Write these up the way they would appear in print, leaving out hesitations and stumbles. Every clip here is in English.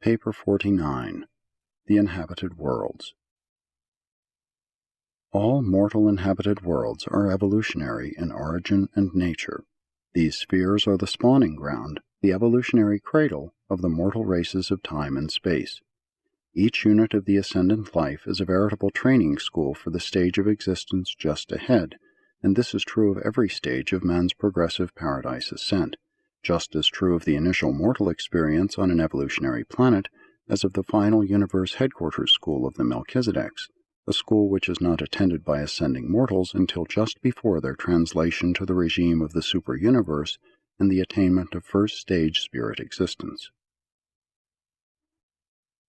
Paper 49. The Inhabited Worlds. All mortal inhabited worlds are evolutionary in origin and nature. These spheres are the spawning ground, the evolutionary cradle of the mortal races of time and space. Each unit of the ascendant life is a veritable training school for the stage of existence just ahead, and this is true of every stage of man's progressive paradise ascent, just as true of the initial mortal experience on an evolutionary planet as of the final universe headquarters school of the Melchizedeks, a school which is not attended by ascending mortals until just before their translation to the regime of the super-universe and the attainment of first-stage spirit existence.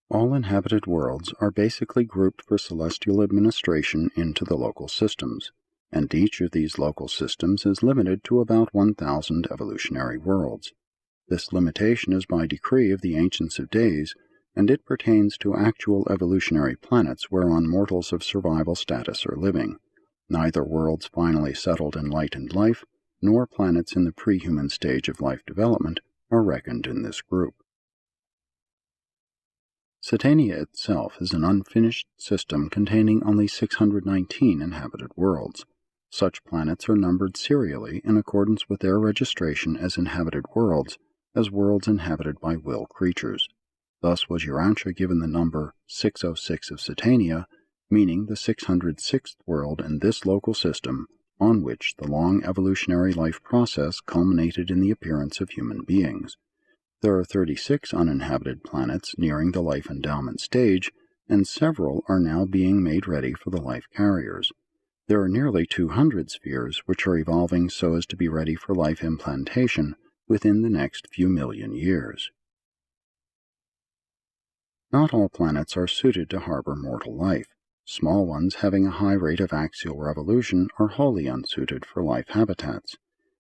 All inhabited worlds are basically grouped for celestial administration into the local systems, and each of these local systems is limited to about 1,000 evolutionary worlds. This limitation is by decree of the Ancients of Days, and it pertains to actual evolutionary planets whereon mortals of survival status are living. Neither worlds finally settled in light and life, nor planets in the pre-human stage of life development are reckoned in this group. Satania itself is an unfinished system containing only 619 inhabited worlds. Such planets are numbered serially in accordance with their registration as inhabited worlds, as worlds inhabited by will creatures. Thus was Urantia given the number 606 of Satania, meaning the 606th world in this local system, on which the long evolutionary life process culminated in the appearance of human beings. There are 36 uninhabited planets nearing the life endowment stage, and several are now being made ready for the life carriers. There are nearly 200 spheres which are evolving so as to be ready for life implantation within the next few million years. Not all planets are suited to harbor mortal life. Small ones having a high rate of axial revolution are wholly unsuited for life habitats.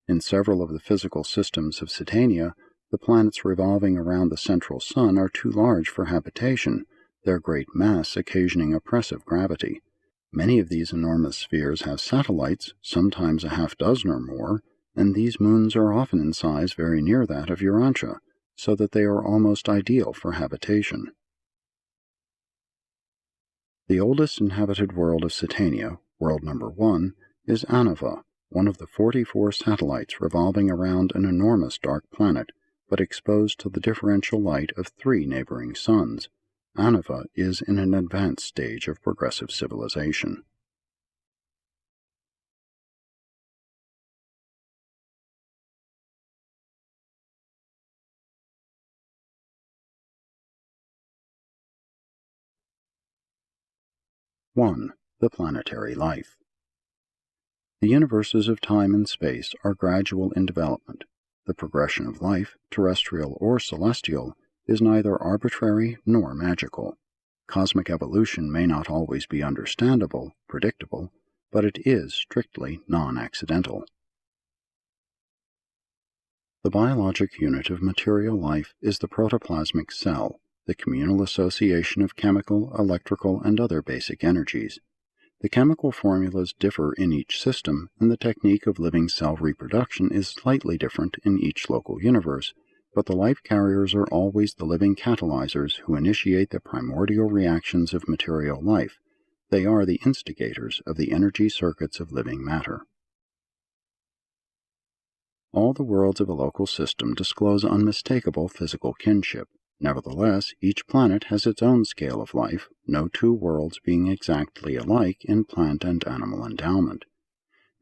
In several of the physical systems of Satania, the planets revolving around the central sun are too large for habitation, their great mass occasioning oppressive gravity. Many of these enormous spheres have satellites, sometimes a half-dozen or more, and these moons are often in size very near that of Urantia, so that they are almost ideal for habitation. The oldest inhabited world of Satania, world number 1, is Anava, one of the 44 satellites revolving around an enormous dark planet, but exposed to the differential light of 3 neighboring suns. Anava is in an advanced stage of progressive civilization. (1) The planetary life. The universes of time and space are gradual in development. The progression of life, terrestrial or celestial, is neither arbitrary nor magical. Cosmic evolution may not always be understandable, predictable, but it is strictly non-accidental. The biologic unit of material life is the protoplasmic cell, the communal association of chemical, electrical, and other basic energies. The chemical formulas differ in each system, and the technique of living cell reproduction is slightly different in each local universe, but the life carriers are always the living catalyzers who initiate the primordial reactions of material life. They are the instigators of the energy circuits of living matter. All the worlds of a local system disclose unmistakable physical kinship. Nevertheless, each planet has its own scale of life, no 2 worlds being exactly alike in plant and animal endowment.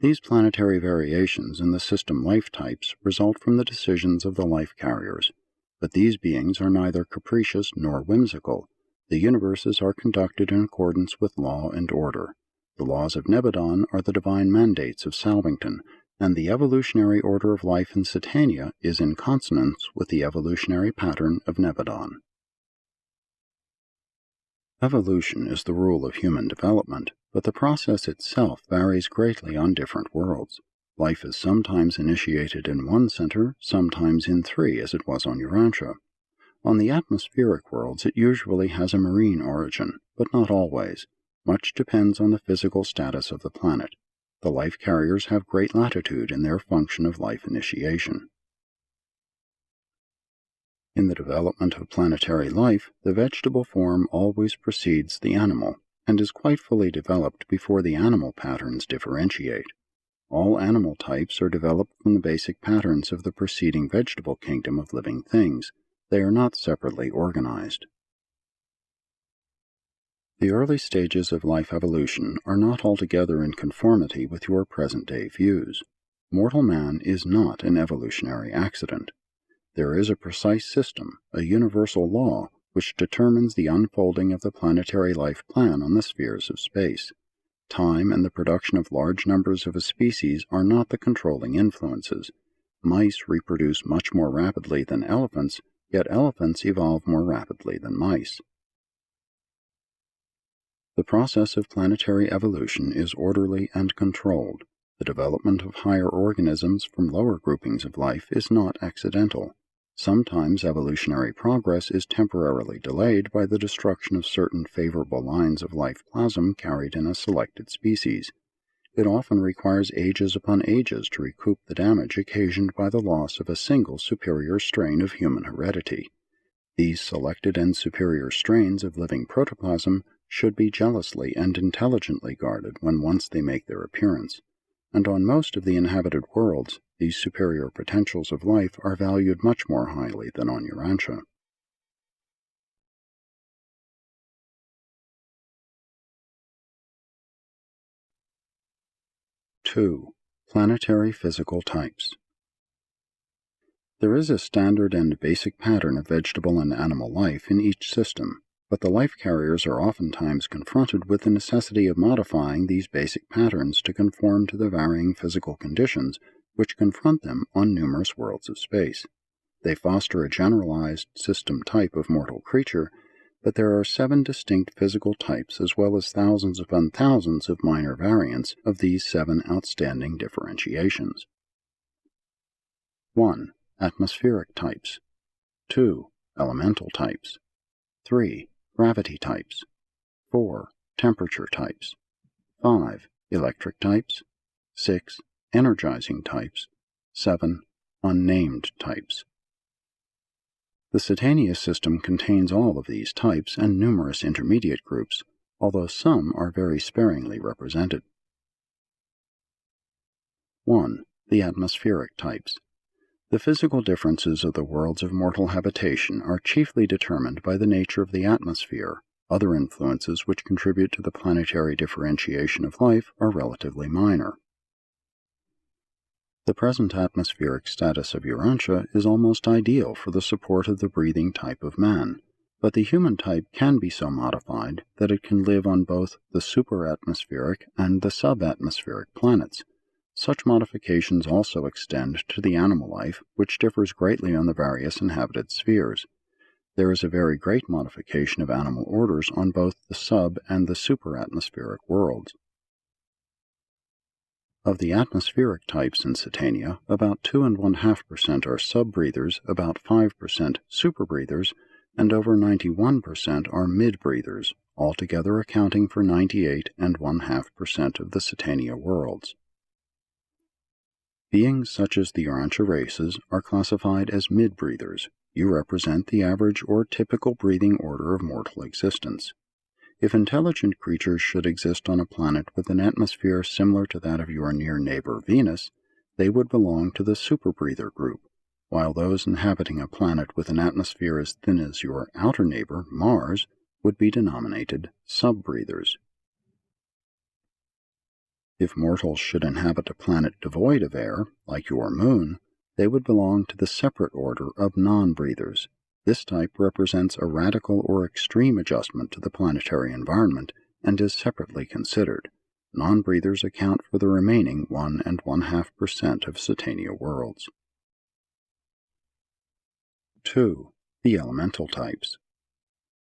These planetary variations in the system life types result from the decisions of the life carriers, but these beings are neither capricious nor whimsical. The universes are conducted in accordance with law and order. The laws of Nebadon are the divine mandates of Salvington, and the evolutionary order of life in Satania is in consonance with the evolutionary pattern of Nebadon. Evolution is the rule of human development, but the process itself varies greatly on different worlds. Life is sometimes initiated in one center, sometimes in 3, as it was on Urantia. On the atmospheric worlds it usually has a marine origin, but not always. Much depends on the physical status of the planet. The life carriers have great latitude in their function of life initiation. In the development of planetary life, the vegetable form always precedes the animal, and is quite fully developed before the animal patterns differentiate. All animal types are developed from the basic patterns of the preceding vegetable kingdom of living things. They are not separately organized. The early stages of life evolution are not altogether in conformity with your present-day views. Mortal man is not an evolutionary accident. There is a precise system, a universal law, which determines the unfolding of the planetary life plan on the spheres of space. Time and the production of large numbers of a species are not the controlling influences. Mice reproduce much more rapidly than elephants, yet elephants evolve more rapidly than mice. The process of planetary evolution is orderly and controlled. The development of higher organisms from lower groupings of life is not accidental. Sometimes evolutionary progress is temporarily delayed by the destruction of certain favorable lines of life plasm carried in a selected species. It often requires ages upon ages to recoup the damage occasioned by the loss of a single superior strain of human heredity. These selected and superior strains of living protoplasm should be jealously and intelligently guarded when once they make their appearance, and on most of the inhabited worlds, these superior potentials of life are valued much more highly than on Urantia. Two, planetary physical types. There is a standard and basic pattern of vegetable and animal life in each system, but the life carriers are oftentimes confronted with the necessity of modifying these basic patterns to conform to the varying physical conditions which confront them on numerous worlds of space. They foster a generalized system type of mortal creature, but there are 7 distinct physical types as well as thousands upon thousands of minor variants of these 7 outstanding differentiations. 1. Atmospheric types. 2. Elemental types. 3. Gravity types. 4. Temperature types. 5. Electric types. 6. Energizing types. 7. Unnamed types. The Satania system contains all of these types and numerous intermediate groups, although some are very sparingly represented. 1. The atmospheric types. The physical differences of the worlds of mortal habitation are chiefly determined by the nature of the atmosphere. Other influences which contribute to the planetary differentiation of life are relatively minor. The present atmospheric status of Urantia is almost ideal for the support of the breathing type of man, but the human type can be so modified that it can live on both the superatmospheric and the subatmospheric planets. Such modifications also extend to the animal life, which differs greatly on the various inhabited spheres. There is a very great modification of animal orders on both the sub- and the superatmospheric worlds. Of the atmospheric types in Satania, about 2.5% are sub-breathers, about 5% super-breathers, and over 91% are mid-breathers, altogether accounting for 98.5% of the Satania worlds. Beings such as the Urantia races are classified as mid-breathers. You represent the average or typical breathing order of mortal existence. If intelligent creatures should exist on a planet with an atmosphere similar to that of your near neighbor Venus, they would belong to the super-breather group, while those inhabiting a planet with an atmosphere as thin as your outer neighbor, Mars, would be denominated sub-breathers. If mortals should inhabit a planet devoid of air, like your moon, they would belong to the separate order of non-breathers. This type represents a radical or extreme adjustment to the planetary environment and is separately considered. Non-breathers account for the remaining 1.5% of Satania worlds. 2. The elemental types.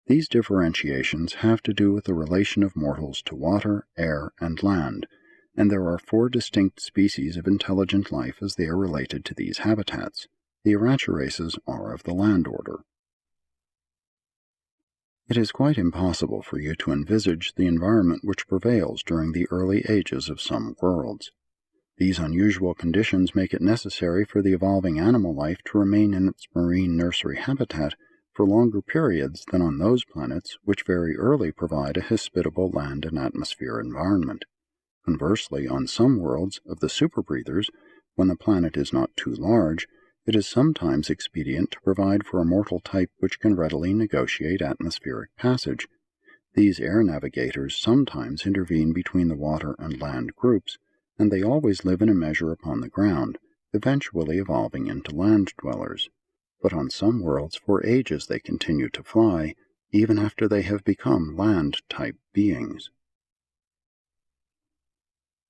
These differentiations have to do with the relation of mortals to water, air, and land, and there are 4 distinct species of intelligent life as they are related to these habitats. The Urantia races are of the land order. It is quite impossible for you to envisage the environment which prevails during the early ages of some worlds. These unusual conditions make it necessary for the evolving animal life to remain in its marine nursery habitat for longer periods than on those planets which very early provide a hospitable land and atmosphere environment. Conversely, on some worlds of the superbreathers, when the planet is not too large, it is sometimes expedient to provide for a mortal type which can readily negotiate atmospheric passage. These air navigators sometimes intervene between the water and land groups, and they always live in a measure upon the ground, eventually evolving into land dwellers. But on some worlds for ages they continue to fly, even after they have become land-type beings.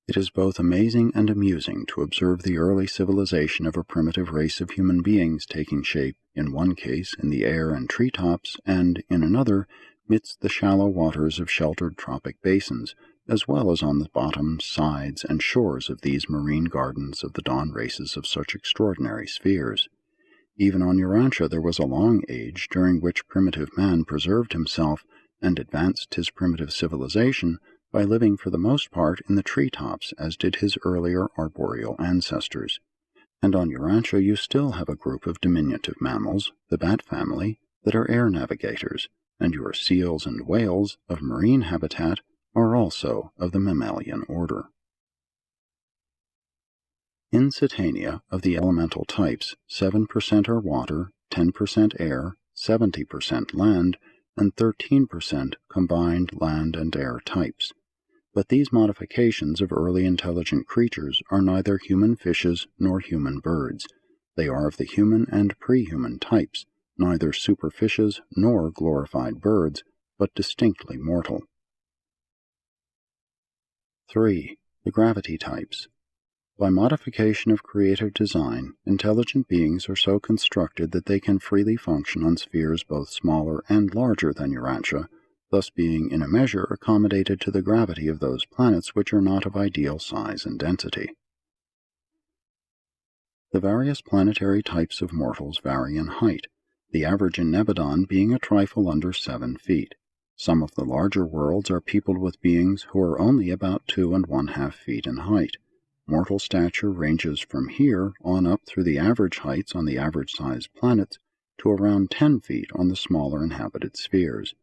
It is both amazing and amusing to observe the early civilization of a primitive race of human beings taking shape, in one case in the air and treetops, and, in another, midst the shallow waters of sheltered tropic basins, as well as on the bottoms, sides, and shores of these marine gardens of the dawn races of such extraordinary spheres. Even on Urantia there was a long age during which primitive man preserved himself and advanced his primitive civilization by living for the most part in the treetops, as did his earlier arboreal ancestors. And on Urantia you still have a group of diminutive mammals, the bat family, that are air navigators, and your seals and whales of marine habitat are also of the mammalian order. In Cetania, of the elemental types, 7% are water, 10% air, 70% land, and 13% combined land and air types. But these modifications of early intelligent creatures are neither human fishes nor human birds. They are of the human and pre-human types, neither superfishes nor glorified birds, but distinctly mortal. 3. The gravity types. By modification of creative design, intelligent beings are so constructed that they can freely function on spheres both smaller and larger than Urantia, thus being in a measure accommodated to the gravity of those planets which are not of ideal size and density. The various planetary types of mortals vary in height, the average in Nebadon being a trifle under 7 feet. Some of the larger worlds are peopled with beings who are only about 2 1/2 feet in height. Mortal stature ranges from here on up through the average heights on the average-sized planets to around 10 feet on the smaller inhabited spheres.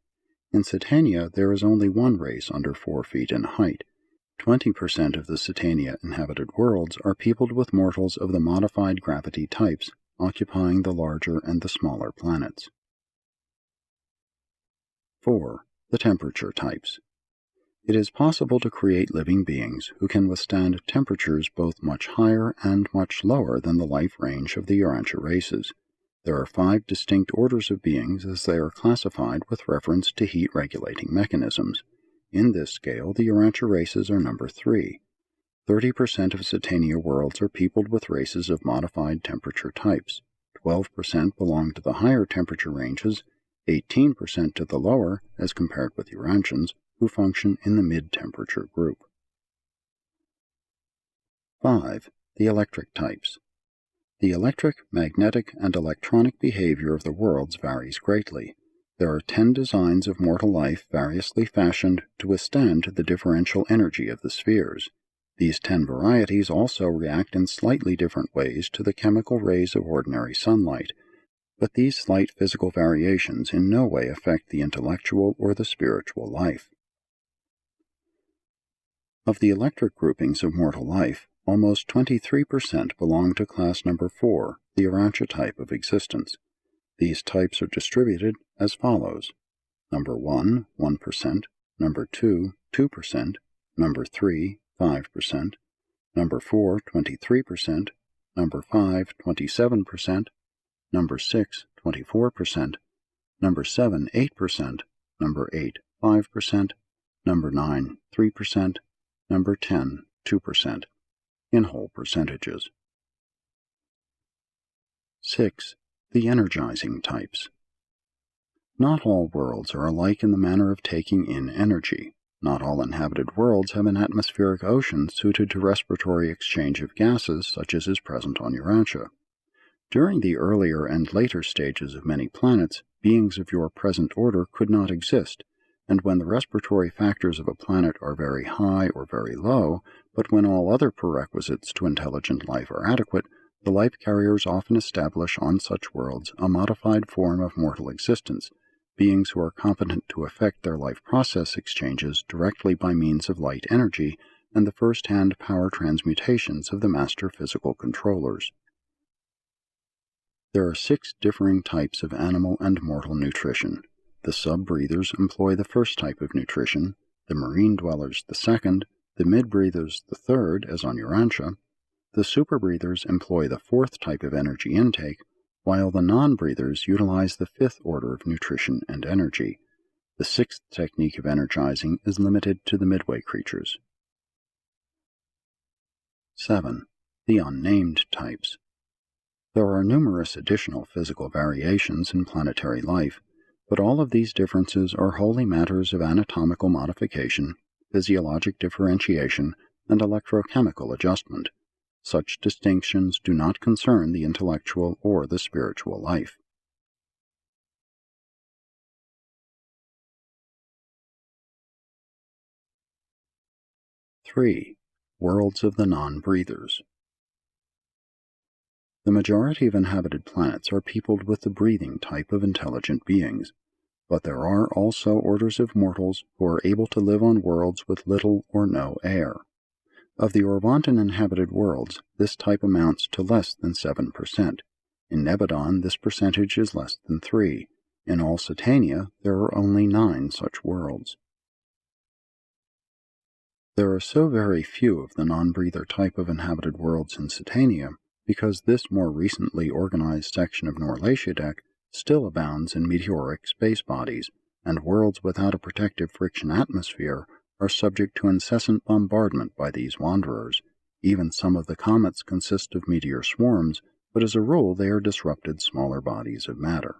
In Cetania there is only one race under 4 feet in height. 20% of the Cetania inhabited worlds are peopled with mortals of the modified gravity types, occupying the larger and the smaller planets. 4. The temperature types. It is possible to create living beings who can withstand temperatures both much higher and much lower than the life range of the Urantia races. There are 5 distinct orders of beings as they are classified with reference to heat-regulating mechanisms. In this scale, the Urantia races are number 3. 30% of Cetania worlds are peopled with races of modified temperature types. 12% belong to the higher temperature ranges, 18% to the lower, as compared with Urantians, who function in the mid-temperature group. 5. The electric types. The electric, magnetic, and electronic behavior of the worlds varies greatly. There are 10 designs of mortal life variously fashioned to withstand the differential energy of the spheres. These 10 varieties also react in slightly different ways to the chemical rays of ordinary sunlight, but these slight physical variations in no way affect the intellectual or the spiritual life. Of the electric groupings of mortal life, almost 23% belong to class number 4, the Urantia type of existence. These types are distributed as follows: number 1, 1%, number 2, 2%, number 3, 5%, number 4, 23%, number 5, 27%, number 6, 24%, number 7, 8%, number 8, 5%, number 9, 3%, number 10, 2%, in whole percentages. 6. The energizing types. Not all worlds are alike in the manner of taking in energy. Not all inhabited worlds have an atmospheric ocean suited to respiratory exchange of gases such as is present on Urantia. During the earlier and later stages of many planets, beings of your present order could not exist, and when the respiratory factors of a planet are very high or very low, but when all other prerequisites to intelligent life are adequate, the life carriers often establish on such worlds a modified form of mortal existence, beings who are competent to effect their life process exchanges directly by means of light energy and the first-hand power transmutations of the master physical controllers. There are 6 differing types of animal and mortal nutrition. The sub-breathers employ the first type of nutrition, the marine dwellers the second, the mid-breathers the third, as on Urantia. The super-breathers employ the fourth type of energy intake, while the non-breathers utilize the fifth order of nutrition and energy. The sixth technique of energizing is limited to the midway creatures. 7. The unnamed types. There are numerous additional physical variations in planetary life, but all of these differences are wholly matters of anatomical modification, physiologic differentiation, and electrochemical adjustment. Such distinctions do not concern the intellectual or the spiritual life. (3) Worlds of the non-breathers. The majority of inhabited planets are peopled with the breathing type of intelligent beings, but there are also orders of mortals who are able to live on worlds with little or no air. Of the Orvantan inhabited worlds, this type amounts to less than 7%. In Nebadon, this percentage is less than 3. In all Satania, there are only 9 such worlds. There are so very few of the non-breather type of inhabited worlds in Satania because this more recently organized section of Norlatiadek still abounds in meteoric space bodies, and worlds without a protective friction atmosphere are subject to incessant bombardment by these wanderers. Even some of the comets consist of meteor swarms, but as a rule they are disrupted smaller bodies of matter.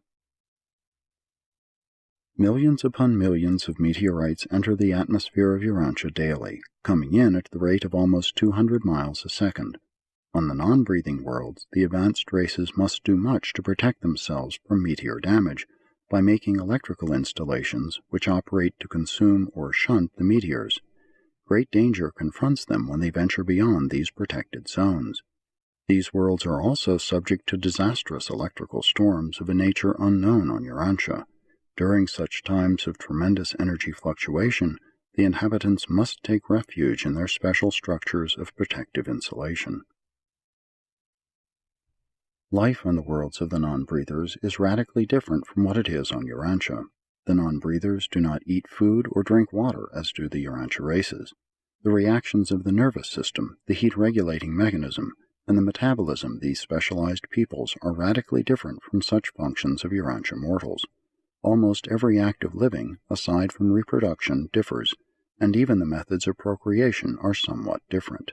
Millions upon millions of meteorites enter the atmosphere of Urantia daily, coming in at the rate of almost 200 miles a second. On the non-breathing worlds, the advanced races must do much to protect themselves from meteor damage by making electrical installations which operate to consume or shunt the meteors. Great danger confronts them when they venture beyond these protected zones. These worlds are also subject to disastrous electrical storms of a nature unknown on Urantia. During such times of tremendous energy fluctuation, the inhabitants must take refuge in their special structures of protective insulation. Life on the worlds of the non-breathers is radically different from what it is on Urantia. The non-breathers do not eat food or drink water as do the Urantia races. The reactions of the nervous system, the heat-regulating mechanism, and the metabolism of these specialized peoples are radically different from such functions of Urantia mortals. Almost every act of living, aside from reproduction, differs, and even the methods of procreation are somewhat different.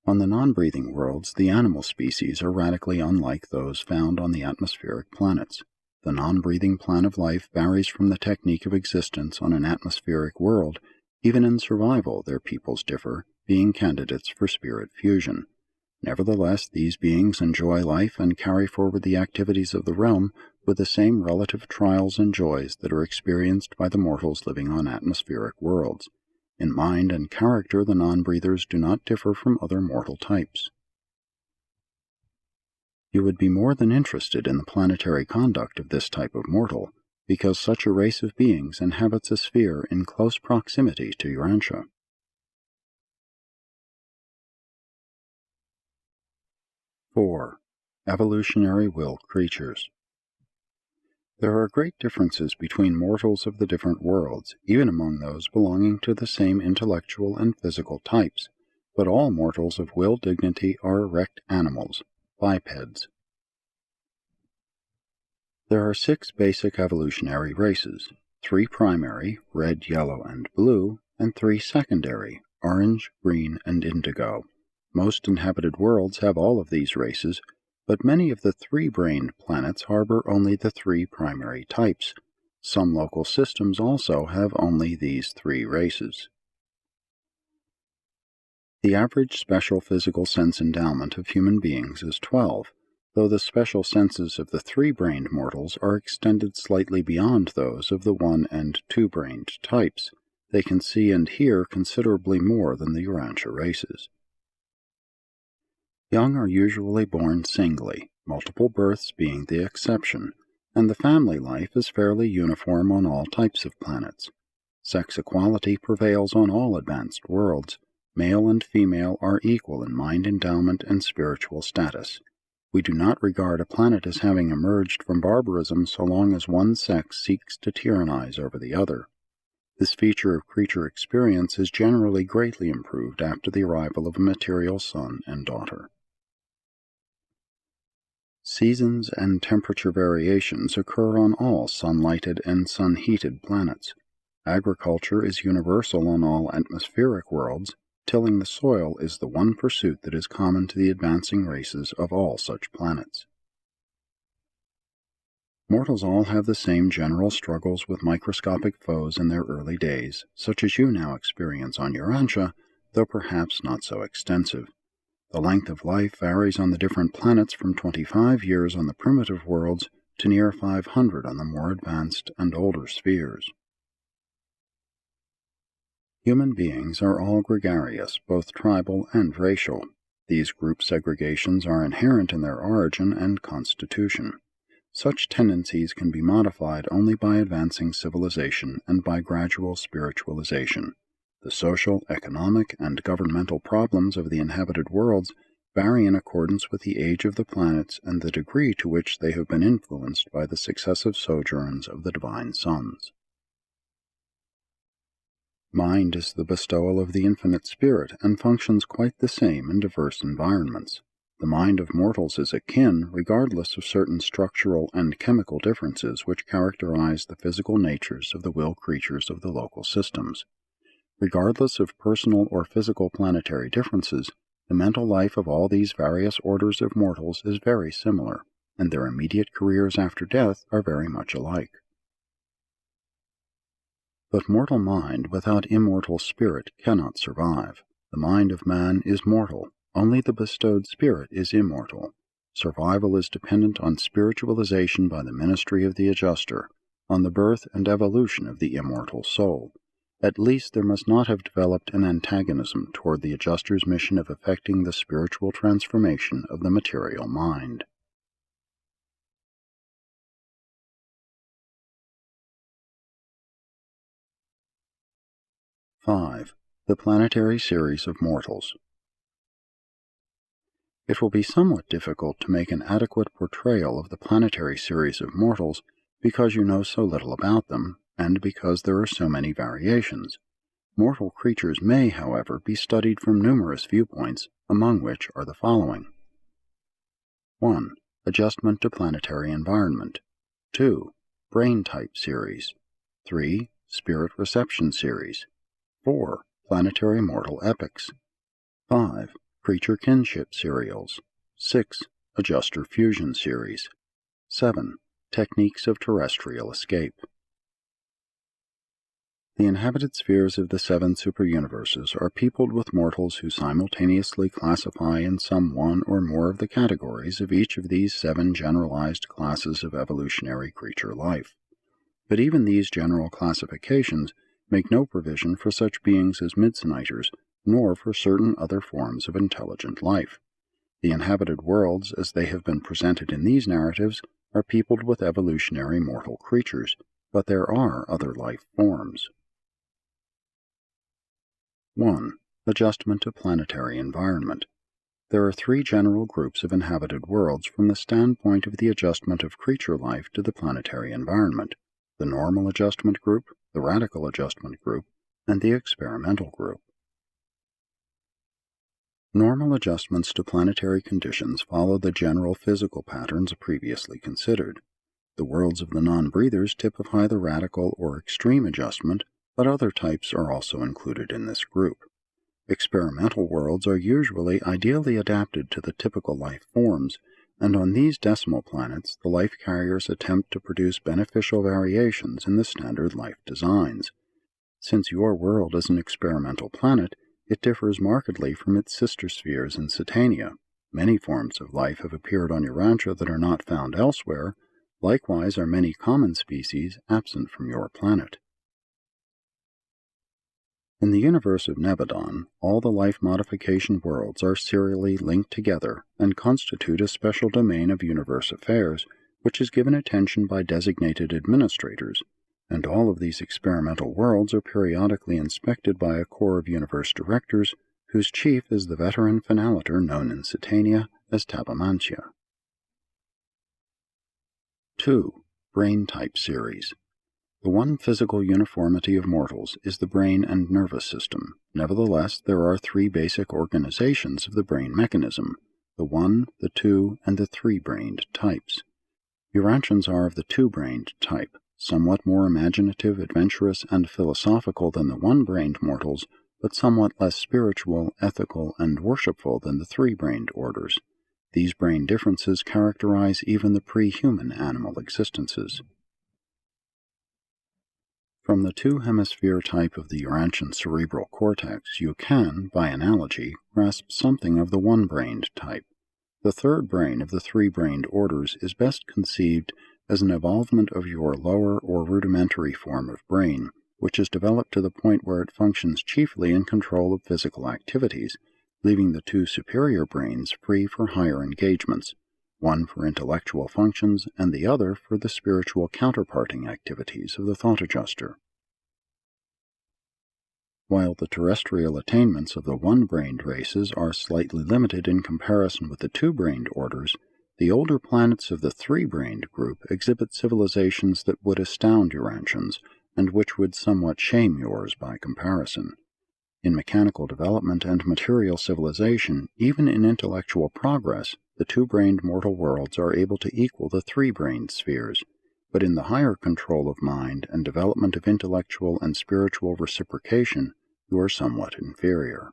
On the non-breathing worlds, the animal species are radically unlike those found on the atmospheric planets. The non-breathing plan of life varies from the technique of existence on an atmospheric world. Even in survival, their peoples differ, being candidates for spirit fusion. Nevertheless, these beings enjoy life and carry forward the activities of the realm with the same relative trials and joys that are experienced by the mortals living on atmospheric worlds. In mind and character, the non-breathers do not differ from other mortal types. You would be more than interested in the planetary conduct of this type of mortal, because such a race of beings inhabits a sphere in close proximity to Urantia. 4. Evolutionary will creatures. There are great differences between mortals of the different worlds, even among those belonging to the same intellectual and physical types, but all mortals of will dignity are erect animals, bipeds. There are 6 basic evolutionary races, 3 primary, red, yellow, and blue, and 3 secondary, orange, green, and indigo. Most inhabited worlds have all of these races, but many of the 3-brained planets harbor only the 3 primary types. Some local systems also have only these 3 races. The average special physical sense endowment of human beings is 12, though the special senses of the three-brained mortals are extended slightly beyond those of the one- and two-brained types. They can see and hear considerably more than the Urantia races. Young are usually born singly, multiple births being the exception, and the family life is fairly uniform on all types of planets. Sex equality prevails on all advanced worlds. Male and female are equal in mind endowment and spiritual status. We do not regard a planet as having emerged from barbarism so long as one sex seeks to tyrannize over the other. This feature of creature experience is generally greatly improved after the arrival of a material son and daughter. Seasons and temperature variations occur on all sun-lighted and sun-heated planets. Agriculture is universal on all atmospheric worlds. Tilling the soil is the one pursuit that is common to the advancing races of all such planets. Mortals all have the same general struggles with microscopic foes in their early days, such as you now experience on Urantia, though perhaps not so extensive. The length of life varies on the different planets from 25 years on the primitive worlds to near 500 on the more advanced and older spheres. Human beings are all gregarious, both tribal and racial. These group segregations are inherent in their origin and constitution. Such tendencies can be modified only by advancing civilization and by gradual spiritualization. The social, economic, and governmental problems of the inhabited worlds vary in accordance with the age of the planets and the degree to which they have been influenced by the successive sojourns of the divine sons. Mind is the bestowal of the infinite spirit and functions quite the same in diverse environments. The mind of mortals is akin, regardless of certain structural and chemical differences which characterize the physical natures of the will creatures of the local systems. Regardless of personal or physical planetary differences, the mental life of all these various orders of mortals is very similar, and their immediate careers after death are very much alike. But mortal mind without immortal spirit cannot survive. The mind of man is mortal. Only the bestowed spirit is immortal. Survival is dependent on spiritualization by the ministry of the adjuster, on the birth and evolution of the immortal soul. At least there must not have developed an antagonism toward the adjuster's mission of effecting the spiritual transformation of the material mind. (5) The planetary series of mortals. It will be somewhat difficult to make an adequate portrayal of the planetary series of mortals because you know so little about them, and because there are so many variations. Mortal creatures may, however, be studied from numerous viewpoints, among which are the following. 1. Adjustment to planetary environment. 2. Brain type series. 3. Spirit reception series. 4. Planetary mortal epics. 5. Creature kinship serials. 6. Adjuster fusion series. 7. Techniques of terrestrial escape. The inhabited spheres of the 7 superuniverses are peopled with mortals who simultaneously classify in some one or more of the categories of each of these 7 generalized classes of evolutionary creature life. But even these general classifications make no provision for such beings as Midsuniters, nor for certain other forms of intelligent life. The inhabited worlds, as they have been presented in these narratives, are peopled with evolutionary mortal creatures, but there are other life forms. 1. Adjustment to planetary environment. There are 3 general groups of inhabited worlds from the standpoint of the adjustment of creature life to the planetary environment: the normal adjustment group, the radical adjustment group, and the experimental group. Normal adjustments to planetary conditions follow the general physical patterns previously considered. The worlds of the non-breathers typify the radical or extreme adjustment, but other types are also included in this group. Experimental worlds are usually ideally adapted to the typical life forms, and on these decimal planets the life carriers attempt to produce beneficial variations in the standard life designs. Since your world is an experimental planet, it differs markedly from its sister spheres in Satania. Many forms of life have appeared on Urantia that are not found elsewhere. Likewise are many common species absent from your planet. In the universe of Nebadon, all the life modification worlds are serially linked together and constitute a special domain of universe affairs, which is given attention by designated administrators, and all of these experimental worlds are periodically inspected by a corps of universe directors, whose chief is the veteran finaliter known in Satania as Tabamantia. 2. Brain Type Series. The one physical uniformity of mortals is the brain and nervous system. Nevertheless, there are three basic organizations of the brain mechanism: the one, the two, and the three-brained types. Urantians are of the two-brained type, somewhat more imaginative, adventurous, and philosophical than the one-brained mortals, but somewhat less spiritual, ethical, and worshipful than the three-brained orders. These brain differences characterize even the pre-human animal existences. From the two-hemisphere type of the Urantian cerebral cortex, you can, by analogy, grasp something of the one-brained type. The third brain of the three-brained orders is best conceived as an evolvement of your lower or rudimentary form of brain, which is developed to the point where it functions chiefly in control of physical activities, leaving the two superior brains free for higher engagements, one for intellectual functions and the other for the spiritual counterparting activities of the thought adjuster. While the terrestrial attainments of the one-brained races are slightly limited in comparison with the two-brained orders, the older planets of the three-brained group exhibit civilizations that would astound Urantians, and which would somewhat shame yours by comparison. In mechanical development and material civilization, even in intellectual progress, the two-brained mortal worlds are able to equal the three-brained spheres, but in the higher control of mind and development of intellectual and spiritual reciprocation, you are somewhat inferior.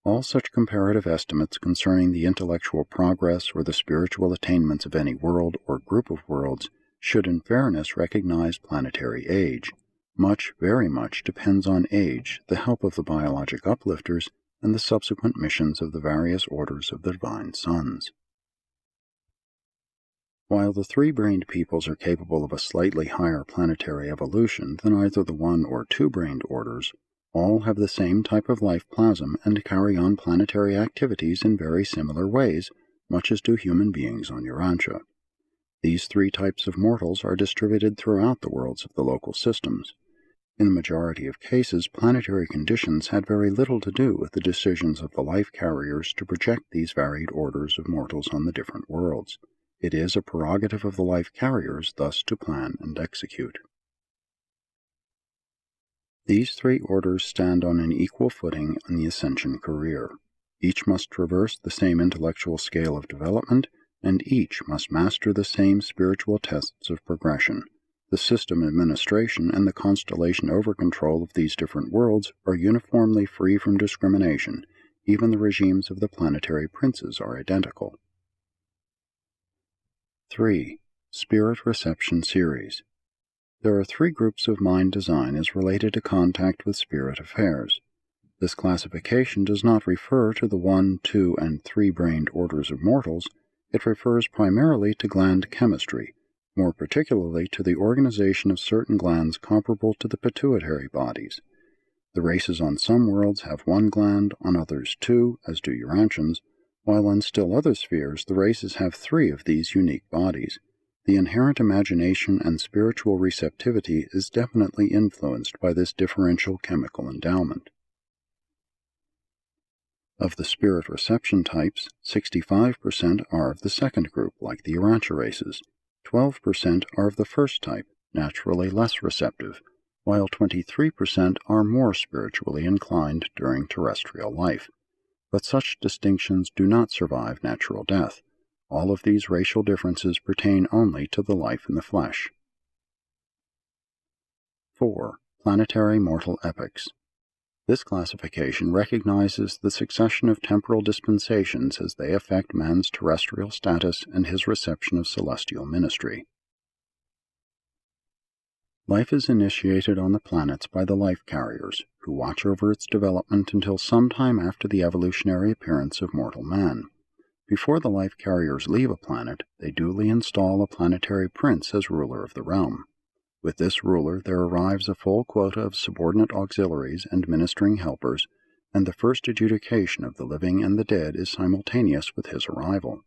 All such comparative estimates concerning the intellectual progress or the spiritual attainments of any world or group of worlds should in fairness recognize planetary age. Much, very much, depends on age, the help of the biologic uplifters, and the subsequent missions of the various orders of the divine sons. While the three-brained peoples are capable of a slightly higher planetary evolution than either the one- or two-brained orders, all have the same type of life plasm and carry on planetary activities in very similar ways, much as do human beings on Urantia. These three types of mortals are distributed throughout the worlds of the local systems. In the majority of cases, planetary conditions had very little to do with the decisions of the life carriers to project these varied orders of mortals on the different worlds. It is a prerogative of the life carriers thus to plan and execute. These three orders stand on an equal footing in the ascension career. Each must traverse the same intellectual scale of development, and each must master the same spiritual tests of progression. The system administration and the constellation over-control of these different worlds are uniformly free from discrimination. Even the regimes of the planetary princes are identical. 3. Spirit Reception Series. There are three groups of mind design as related to contact with spirit affairs. This classification does not refer to the one, two, and three-brained orders of mortals. It refers primarily to gland chemistry, more particularly to the organization of certain glands comparable to the pituitary bodies. The races on some worlds have one gland, on others two, as do Urantians, while on still other spheres the races have three of these unique bodies. The inherent imagination and spiritual receptivity is definitely influenced by this differential chemical endowment. Of the spirit reception types, 65% are of the second group, like the Urantia races. 12% are of the first type, naturally less receptive, while 23% are more spiritually inclined during terrestrial life. But such distinctions do not survive natural death. All of these racial differences pertain only to the life in the flesh. 4. Planetary mortal epochs. This classification recognizes the succession of temporal dispensations as they affect man's terrestrial status and his reception of celestial ministry. Life is initiated on the planets by the life carriers, who watch over its development until sometime after the evolutionary appearance of mortal man. Before the life carriers leave a planet, they duly install a planetary prince as ruler of the realm. With this ruler there arrives a full quota of subordinate auxiliaries and ministering helpers, and the first adjudication of the living and the dead is simultaneous with his arrival.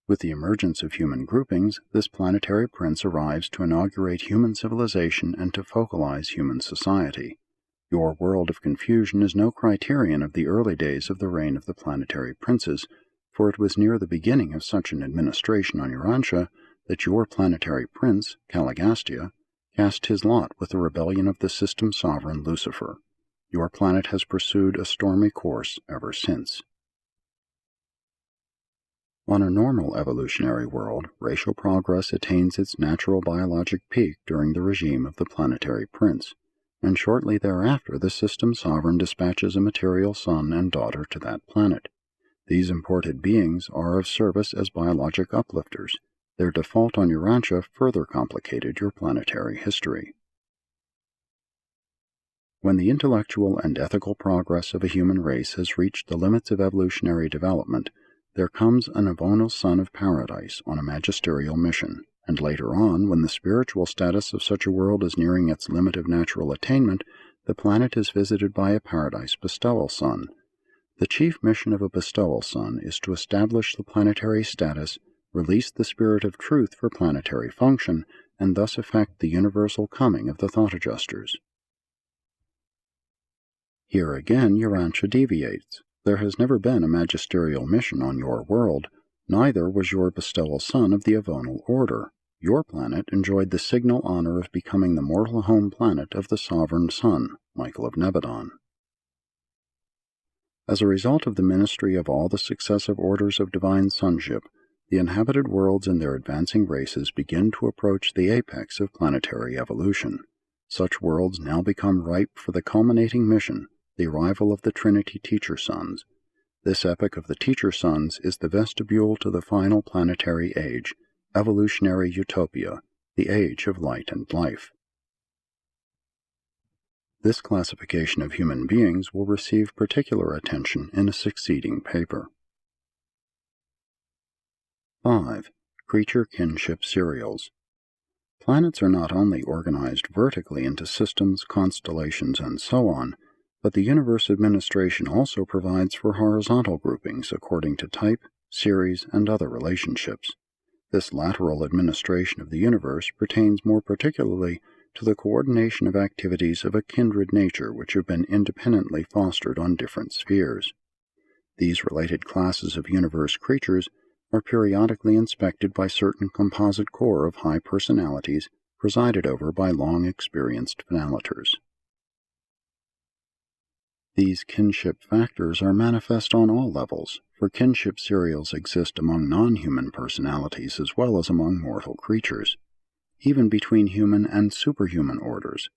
With the emergence of human groupings, this planetary prince arrives to inaugurate human civilization and to focalize human society. Your world of confusion is no criterion of the early days of the reign of the planetary princes, for it was near the beginning of such an administration on Urantia that your planetary prince, Caligastia, cast his lot with the rebellion of the system sovereign Lucifer. Your planet has pursued a stormy course ever since. On a normal evolutionary world, racial progress attains its natural biologic peak during the regime of the planetary prince, and shortly thereafter the system sovereign dispatches a material son and daughter to that planet. These imported beings are of service as biologic uplifters. Their default on Urantia further complicated your planetary history. When the intellectual and ethical progress of a human race has reached the limits of evolutionary development, there comes an avonal son of paradise on a magisterial mission, and later on, when the spiritual status of such a world is nearing its limit of natural attainment, the planet is visited by a paradise bestowal son. The chief mission of a bestowal son is to establish the planetary status, release the spirit of truth for planetary function, and thus effect the universal coming of the thought adjusters. Here again Urantia deviates. There has never been a magisterial mission on your world, neither was your bestowal son of the Avonal order. Your planet enjoyed the signal honor of becoming the mortal home planet of the sovereign son, Michael of Nebadon. As a result of the ministry of all the successive orders of divine sonship, the inhabited worlds and their advancing races begin to approach the apex of planetary evolution. Such worlds now become ripe for the culminating mission, the arrival of the Trinity Teacher Sons. This epoch of the Teacher Sons is the vestibule to the final planetary age, evolutionary utopia, the age of light and life. This classification of human beings will receive particular attention in a succeeding paper. 5. Creature Kinship Serials. Planets are not only organized vertically into systems, constellations, and so on, but the universe administration also provides for horizontal groupings according to type, series, and other relationships. This lateral administration of the universe pertains more particularly to the coordination of activities of a kindred nature which have been independently fostered on different spheres. These related classes of universe creatures are periodically inspected by certain composite corps of high personalities presided over by long-experienced finalitors. These kinship factors are manifest on all levels, for kinship serials exist among non-human personalities as well as among mortal creatures, even between human and superhuman orders.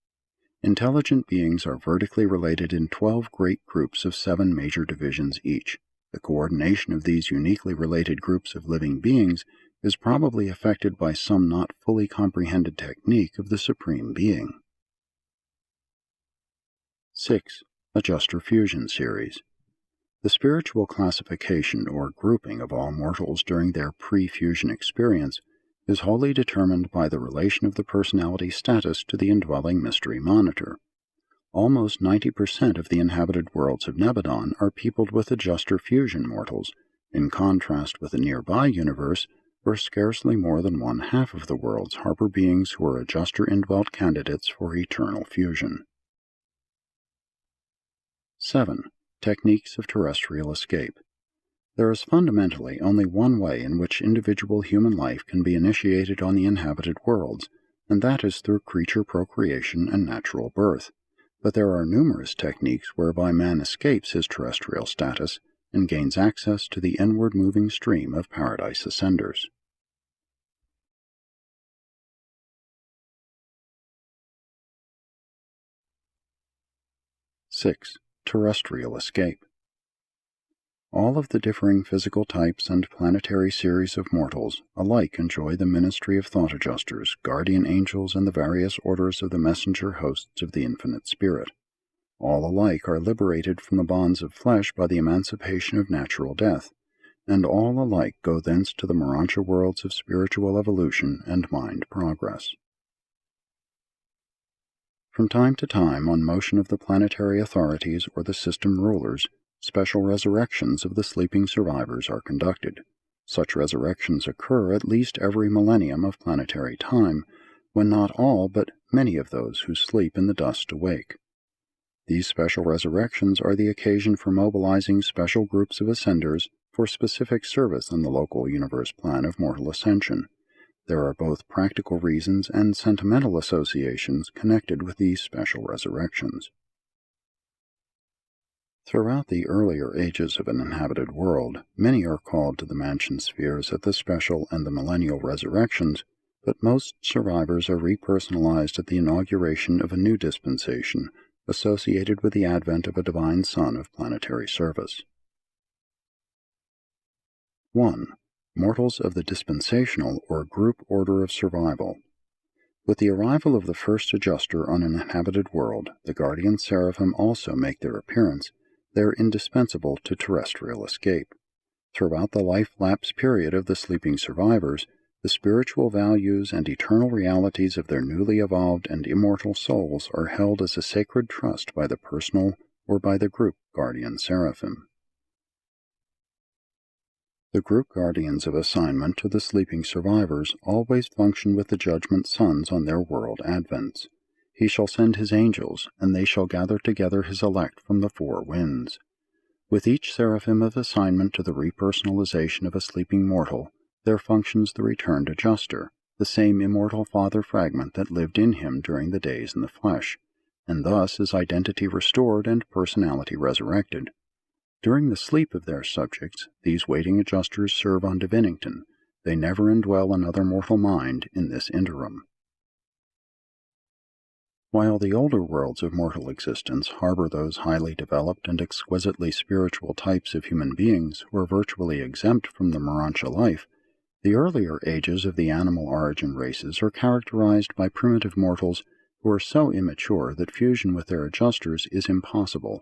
Intelligent beings are vertically related in 12 great groups of 7 major divisions each. The coordination of these uniquely related groups of living beings is probably affected by some not fully comprehended technique of the Supreme Being. 6. Adjuster Fusion Series. The spiritual classification or grouping of all mortals during their pre-fusion experience is wholly determined by the relation of the personality status to the indwelling mystery monitor. Almost 90% of the inhabited worlds of Nebadon are peopled with adjuster fusion mortals, in contrast with a nearby universe where scarcely more than 1/2 of the worlds harbor beings who are adjuster-indwelt candidates for eternal fusion. 7. Techniques of terrestrial escape. There is fundamentally only one way in which individual human life can be initiated on the inhabited worlds, and that is through creature procreation and natural birth. But there are numerous techniques whereby man escapes his terrestrial status and gains access to the inward-moving stream of paradise ascenders. 6. Terrestrial escape. All of the differing physical types and planetary series of mortals alike enjoy the ministry of thought adjusters, guardian angels, and the various orders of the messenger hosts of the Infinite Spirit. All alike are liberated from the bonds of flesh by the emancipation of natural death, and all alike go thence to the Morontia worlds of spiritual evolution and mind progress. From time to time, on motion of the planetary authorities or the system rulers, special resurrections of the sleeping survivors are conducted. Such resurrections occur at least every millennium of planetary time, when not all but many of those who sleep in the dust awake. These special resurrections are the occasion for mobilizing special groups of ascenders for specific service in the local universe plan of mortal ascension. There are both practical reasons and sentimental associations connected with these special resurrections. Throughout the earlier ages of an inhabited world, many are called to the mansion spheres at the special and the millennial resurrections, but most survivors are repersonalized at the inauguration of a new dispensation, associated with the advent of a divine son of planetary service. 1. Mortals of the dispensational or group order of survival. With the arrival of the first adjuster on an inhabited world, the guardian seraphim also make their appearance. They are indispensable to terrestrial escape. Throughout the life lapse period of the sleeping survivors, the spiritual values and eternal realities of their newly evolved and immortal souls are held as a sacred trust by the personal or by the group guardian seraphim. The group guardians of assignment to the sleeping survivors always function with the judgment suns on their world advents. He shall send his angels, and they shall gather together his elect from the four winds. With each seraphim of assignment to the repersonalization of a sleeping mortal, there functions the returned adjuster, the same immortal father fragment that lived in him during the days in the flesh, and thus is identity restored and personality resurrected. During the sleep of their subjects, these waiting adjusters serve on Divinington. They never indwell another mortal mind in this interim. While the older worlds of mortal existence harbor those highly developed and exquisitely spiritual types of human beings who are virtually exempt from the Morontia life, the earlier ages of the animal origin races are characterized by primitive mortals who are so immature that fusion with their adjusters is impossible.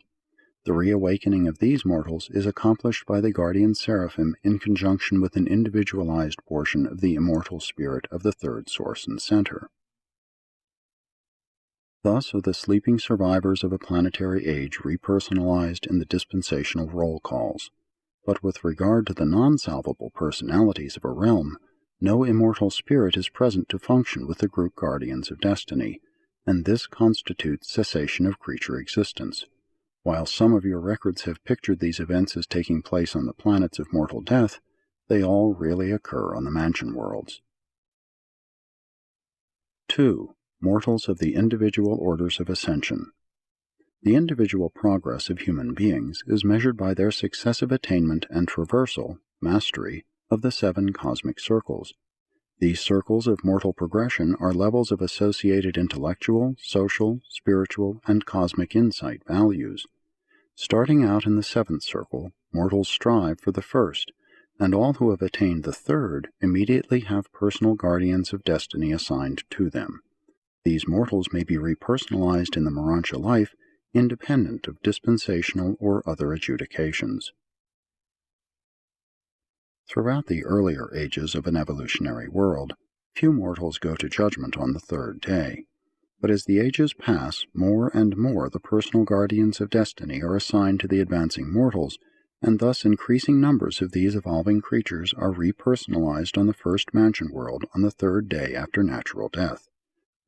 The reawakening of these mortals is accomplished by the guardian seraphim in conjunction with an individualized portion of the immortal spirit of the third source and center. Thus are the sleeping survivors of a planetary age repersonalized in the dispensational roll calls. But with regard to the non-salvable personalities of a realm, no immortal spirit is present to function with the group guardians of destiny, and this constitutes cessation of creature existence. While some of your records have pictured these events as taking place on the planets of mortal death, they all really occur on the mansion worlds. 2. Mortals of the individual orders of ascension. The individual progress of human beings is measured by their successive attainment and traversal, mastery, of the 7 cosmic circles. These circles of mortal progression are levels of associated intellectual, social, spiritual, and cosmic insight values. Starting out in the 7th circle, mortals strive for the first, and all who have attained the 3rd immediately have personal guardians of destiny assigned to them. These mortals may be repersonalized in the Morontia life, independent of dispensational or other adjudications. Throughout the earlier ages of an evolutionary world, few mortals go to judgment on the 3rd day. But as the ages pass, more and more the personal guardians of destiny are assigned to the advancing mortals, and thus increasing numbers of these evolving creatures are repersonalized on the first mansion world on the 3rd day after natural death.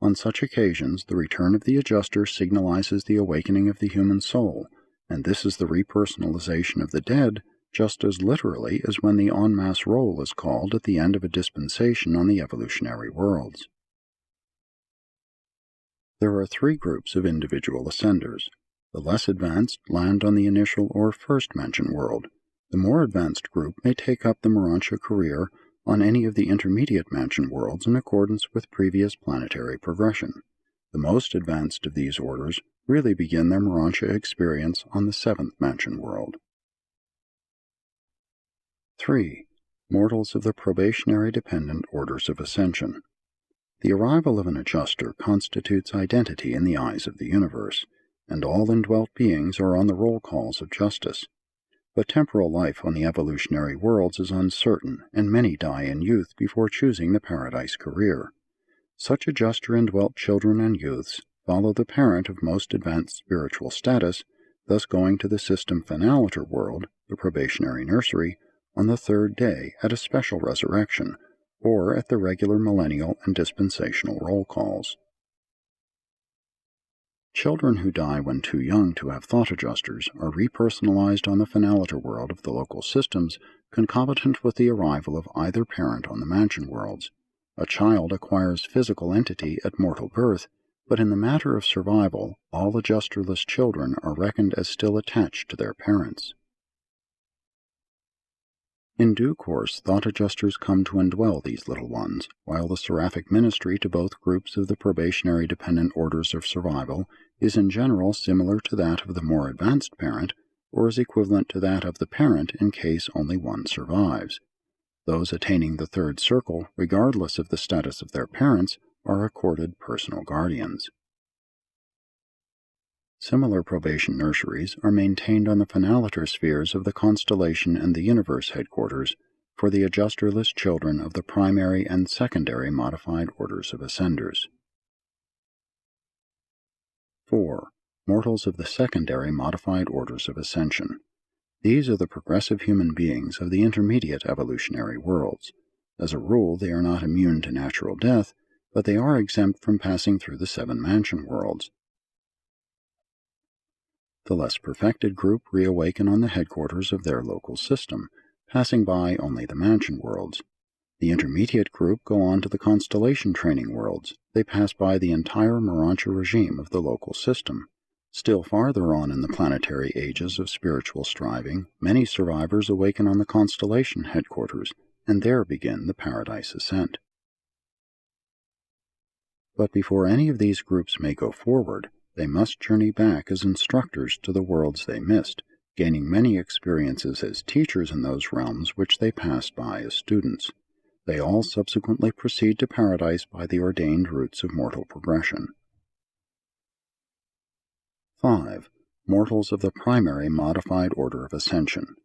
On such occasions, the return of the adjuster signalizes the awakening of the human soul, and this is the repersonalization of the dead just as literally as when the en masse roll is called at the end of a dispensation on the evolutionary worlds. There are 3 groups of individual ascenders. The less advanced land on the initial or first mansion world. The more advanced group may take up the Morontia career on any of the intermediate mansion worlds in accordance with previous planetary progression. The most advanced of these orders really begin their Morontia experience on the 7th mansion world. 3. Mortals of the probationary dependent orders of ascension. The arrival of an adjuster constitutes identity in the eyes of the universe, and all indwelt beings are on the roll calls of justice. But temporal life on the evolutionary worlds is uncertain, and many die in youth before choosing the paradise career. Such adjuster-indwelt children and youths follow the parent of most advanced spiritual status, thus going to the system finaliter world, the probationary nursery, on the third day at a special resurrection, or at the regular millennial and dispensational roll calls. Children who die when too young to have thought adjusters are repersonalized on the finaliter world of the local systems, concomitant with the arrival of either parent on the mansion worlds. A child acquires physical entity at mortal birth, but in the matter of survival, all adjusterless children are reckoned as still attached to their parents. In due course, thought adjusters come to indwell these little ones, while the seraphic ministry to both groups of the probationary dependent orders of survival is in general similar to that of the more advanced parent, or is equivalent to that of the parent in case only one survives. Those attaining the third circle, regardless of the status of their parents, are accorded personal guardians. Similar probation nurseries are maintained on the finaliter spheres of the constellation and the universe headquarters for the adjusterless children of the primary and secondary modified orders of ascenders. 4. Mortals of the secondary modified orders of ascension. These are the progressive human beings of the intermediate evolutionary worlds. As a rule, they are not immune to natural death, but they are exempt from passing through the 7 mansion worlds. The less perfected group reawaken on the headquarters of their local system, passing by only the mansion worlds. The intermediate group go on to the constellation training worlds. They pass by the entire Morancha regime of the local system. Still farther on in the planetary ages of spiritual striving, many survivors awaken on the constellation headquarters, and there begin the paradise ascent. But before any of these groups may go forward, they must journey back as instructors to the worlds they missed, gaining many experiences as teachers in those realms which they passed by as students. They all subsequently proceed to paradise by the ordained routes of mortal progression. 5. Mortals of the primary modified order of ascension.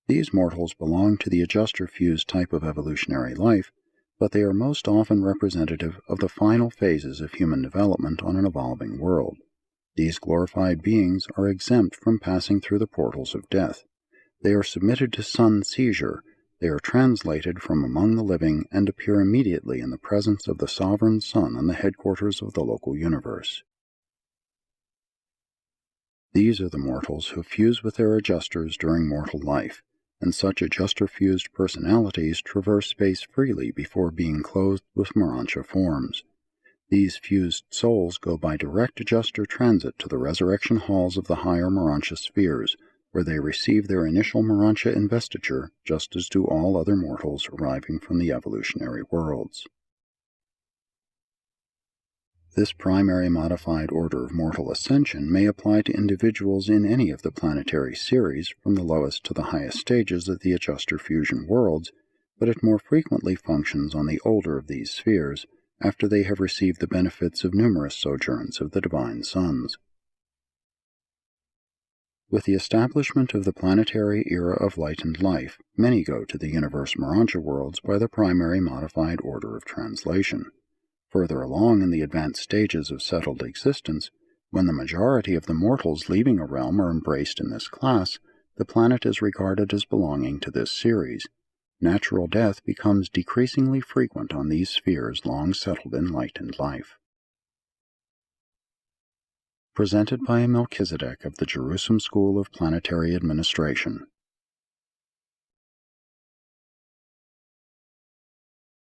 These mortals belong to the adjuster-fused type of evolutionary life, but they are most often representative of the final phases of human development on an evolving world. These glorified beings are exempt from passing through the portals of death. They are submitted to sun seizure. They are translated from among the living and appear immediately in the presence of the sovereign sun on the headquarters of the local universe. These are the mortals who fuse with their adjusters during mortal life, and such adjuster-fused personalities traverse space freely before being clothed with Morancha forms. These fused souls go by direct adjuster transit to the resurrection halls of the higher Morancha spheres, where they receive their initial Morancha investiture, just as do all other mortals arriving from the evolutionary worlds. This primary modified order of mortal ascension may apply to individuals in any of the planetary series, from the lowest to the highest stages of the adjuster fusion worlds, but it more frequently functions on the older of these spheres, after they have received the benefits of numerous sojourns of the divine sons. With the establishment of the planetary era of light and life, many go to the universe Morancha worlds by the primary modified order of translation. Further along in the advanced stages of settled existence, when the majority of the mortals leaving a realm are embraced in this class, the planet is regarded as belonging to this series. Natural death becomes decreasingly frequent on these spheres long settled in light and life. Presented by a Melchizedek of the Jerusalem School of Planetary Administration,